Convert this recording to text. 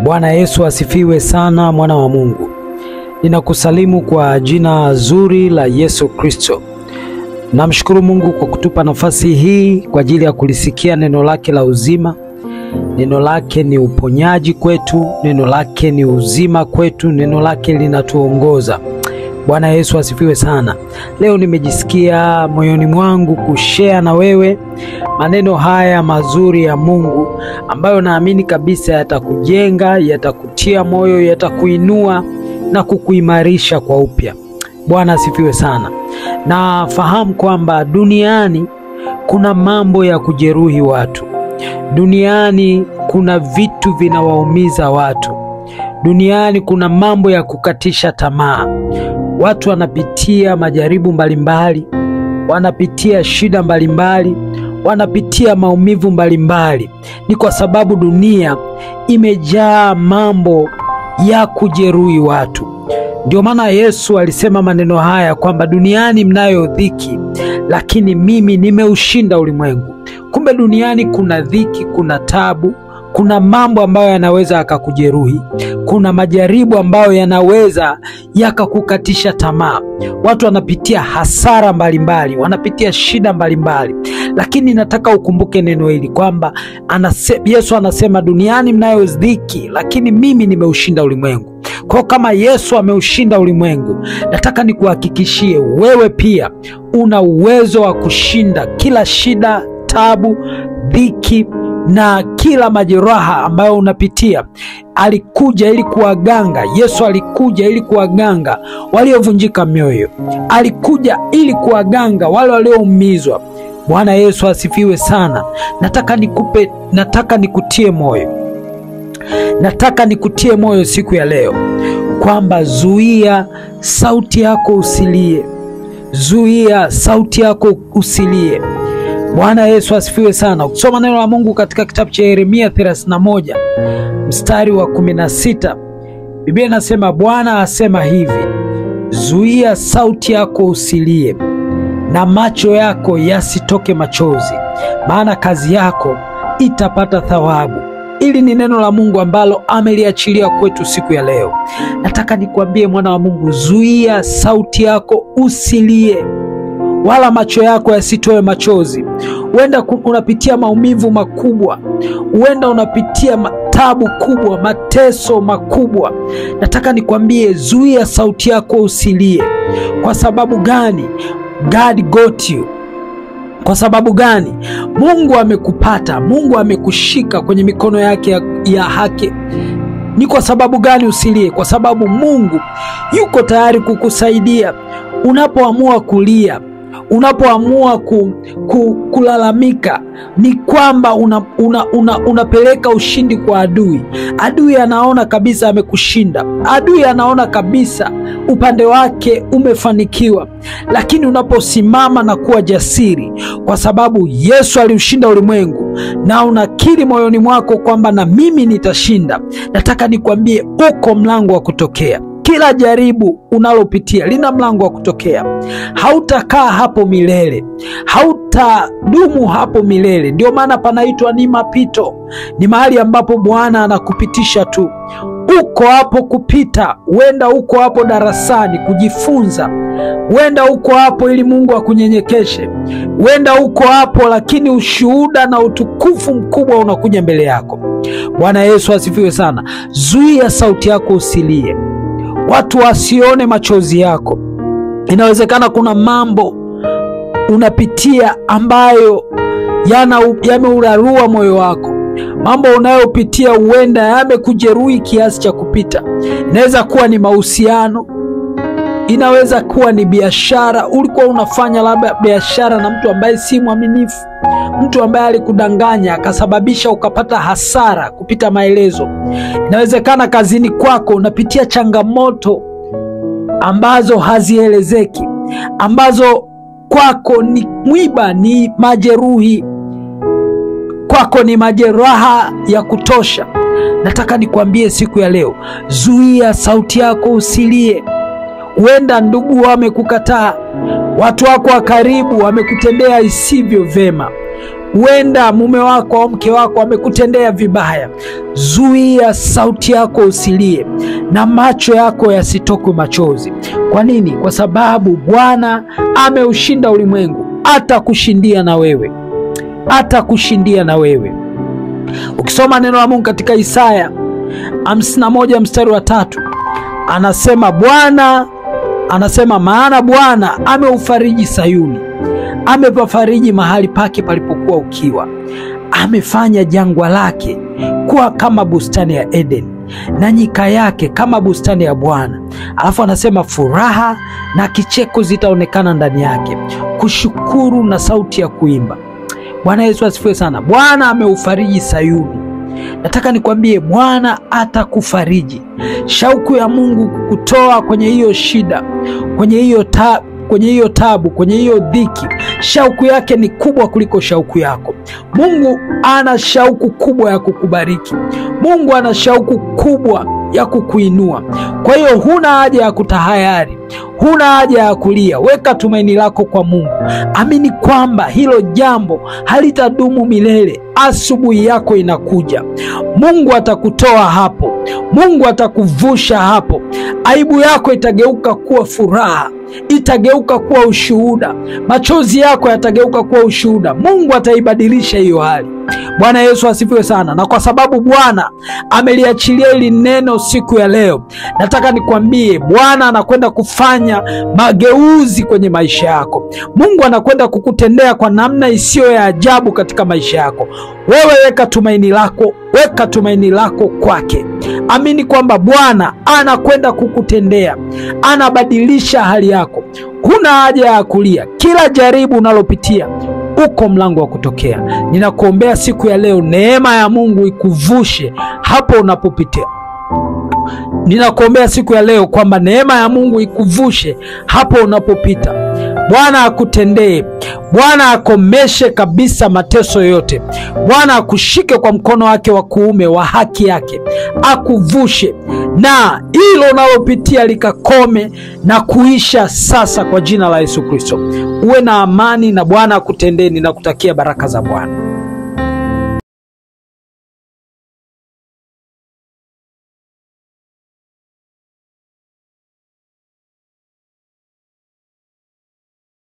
Bwana Yesu asifiwe sana, mwana wa Mungu. Ninakusalimu kwa jina zuri la Yesu Kristo. Namshukuru Mungu kwa kutupa nafasi hii kwa ajili ya kulisikia neno lake la uzima. Neno lake ni uponyaji kwetu, neno lake ni uzima kwetu, neno lake linatuongoza. Bwana Yesu asifiwe sana. Leo nimejisikia moyoni mwangu kushare na wewe maneno haya mazuri ya Mungu ambayo naamini kabisa yatakujenga, yatakutia moyo, yatakuinua na kukuimarisha kwa upya. Bwana asifiwe sana. Na fahamu kwamba duniani kuna mambo ya kujeruhi watu. Duniani kuna vitu vinawaumiza watu. Duniani kuna mambo ya kukatisha tamaa. Watu wanapitia majaribu mbalimbali, wanapitia shida mbalimbali, wanapitia maumivu mbalimbali. Ni kwa sababu dunia imejaa mambo ya kujeruhi watu. Ndio maana Yesu alisema maneno haya kwamba duniani mnayo dhiki, lakini mimi nimeushinda ulimwengu. Kumbe duniani kuna dhiki, kuna tabu, kuna mambo ambayo yanaweza yakakujeruhi, kuna majaribu ambayo yanaweza yakakukatisha tamaa. Watu wanapitia hasara mbalimbali, wanapitia shida mbalimbali. Lakini nataka ukumbuke neno hili kwamba Yesu anasema duniani mnayo dhiki, lakini mimi nimeushinda ulimwengu. Kwa kama Yesu ameushinda ulimwengu, nataka nikuhakikishie wewe pia una uwezo wa kushinda kila shida, tabu, dhiki na kila majeraha ambayo unapitia. Alikuja ili kuwaganga. Yesu alikuja ili kuwaganga waliovunjika mioyo. Alikuja ili kuwaganga wale walioumizwa. Bwana Yesu asifiwe sana. Nataka nikutie moyo. Nataka nikutie moyo siku ya leo kwamba zuia sauti yako usilie. Zuia sauti yako usilie. Bwana Yesu asifiwe sana. Ukisoma neno la Mungu katika kitabu cha Yeremia 31 mstari wa 16, Biblia inasema Bwana asema hivi: zuia sauti yako usilie, na macho yako yasitoke machozi, maana kazi yako itapata thawabu. Ili ni neno la Mungu ambalo ameliachilia kwetu siku ya leo. Nataka nikwambie mwana wa Mungu, zuia sauti yako usilie, wala macho yako yasitoe machozi. Huenda unapitia maumivu makubwa, huenda unapitia tabu kubwa, mateso makubwa. Nataka nikwambie zuia sauti yako usilie. Kwa sababu gani? God got you. Kwa sababu gani? Mungu amekupata, Mungu amekushika kwenye mikono yake ya haki. Ni kwa sababu gani usilie? Kwa sababu Mungu yuko tayari kukusaidia. Unapoamua kulia, unapoamua kulalamika, ni kwamba unapeleka ushindi kwa adui. Adui anaona kabisa amekushinda. Adui anaona kabisa upande wake umefanikiwa. Lakini unaposimama na kuwa jasiri, kwa sababu Yesu aliushinda ulimwengu, na unakiri moyoni mwako kwamba na mimi nitashinda, nataka nikwambie uko mlango wa kutokea. Kila jaribu unalopitia lina mlango wa kutokea. Hautakaa hapo milele, hautadumu hapo milele. Ndio maana panaitwa ni mapito. Ni mahali ambapo Bwana anakupitisha tu. Uko hapo kupita. Huenda uko hapo darasani kujifunza. Huenda uko hapo ili Mungu akunyenyekeshe. Huenda uko hapo lakini ushuhuda na utukufu mkubwa unakuja mbele yako. Bwana Yesu asifiwe sana. Zuia sauti yako usilie. Watu wasione machozi yako. Inawezekana kuna mambo unapitia ambayo yameurarua moyo wako. Mambo unayopitia huenda yamekujeruhi kiasi cha kupita. Inaweza kuwa ni mahusiano, inaweza kuwa ni biashara. Ulikuwa unafanya labda biashara na mtu ambaye si mwaminifu, mtu ambaye alikudanganya akasababisha ukapata hasara kupita maelezo. Inawezekana kazini kwako unapitia changamoto ambazo hazielezeki, ambazo kwako ni mwiba, ni majeruhi, kwako ni majeraha ya kutosha. Nataka nikwambie siku ya leo, zuia sauti yako usilie. Huenda ndugu wamekukataa, watu wako wa karibu wamekutendea isivyo vema. Huenda mume wako au mke wako amekutendea vibaya. Zuia sauti yako usilie, na macho yako yasitokwe machozi. Kwa nini? Kwa sababu Bwana ameushinda ulimwengu. Atakushindia na wewe, atakushindia na wewe. Ukisoma neno la Mungu katika Isaya 51 mstari wa 3, anasema maana Bwana ameufariji Sayuni, amepafariji mahali pake palipokuwa ukiwa, amefanya jangwa lake kuwa kama bustani ya Eden, na nyika yake kama bustani ya Bwana. Alafu anasema furaha na kicheko zitaonekana ndani yake, kushukuru na sauti ya kuimba. Bwana Yesu asifiwe sana. Bwana ameufariji Sayuni. Nataka nikwambie, Bwana atakufariji. Shauku ya Mungu kukutoa kwenye hiyo shida, kwenye hiyo tabu, kwenye hiyo dhiki, shauku yake ni kubwa kuliko shauku yako. Mungu ana shauku kubwa ya kukubariki. Mungu ana shauku kubwa ya kukuinua. Kwa hiyo huna haja ya kutahayari, huna haja ya kulia. Weka tumaini lako kwa Mungu. Amini kwamba hilo jambo halitadumu milele. Asubuhi yako inakuja. Mungu atakutoa hapo. Mungu atakuvusha hapo. Aibu yako itageuka kuwa furaha, itageuka kuwa ushuhuda. Machozi yako yatageuka kuwa ushuhuda. Mungu ataibadilisha hiyo hali. Bwana Yesu asifiwe sana. Na kwa sababu Bwana ameliachilia hili neno siku ya leo, nataka nikwambie, Bwana anakwenda kufanya mageuzi kwenye maisha yako. Mungu anakwenda kukutendea kwa namna isiyo ya ajabu katika maisha yako. Wewe weka tumaini lako kwake. Amini kwamba Bwana anakwenda kukutendea, anabadilisha hali yako. Huna haja ya kulia. Kila jaribu unalopitia, uko mlango wa kutokea. Ninakuombea siku ya leo, neema ya Mungu ikuvushe hapo unapopitia. Ninakuombea siku ya leo kwamba neema ya Mungu ikuvushe hapo unapopita. Bwana akutendee. Bwana akomeshe kabisa mateso yote. Bwana akushike kwa mkono wake wa kuume wa haki yake, akuvushe, na hilo unalopitia likakome na kuisha sasa kwa jina la Yesu Kristo. Uwe na amani na Bwana akutendee. Ninakutakia baraka za Bwana.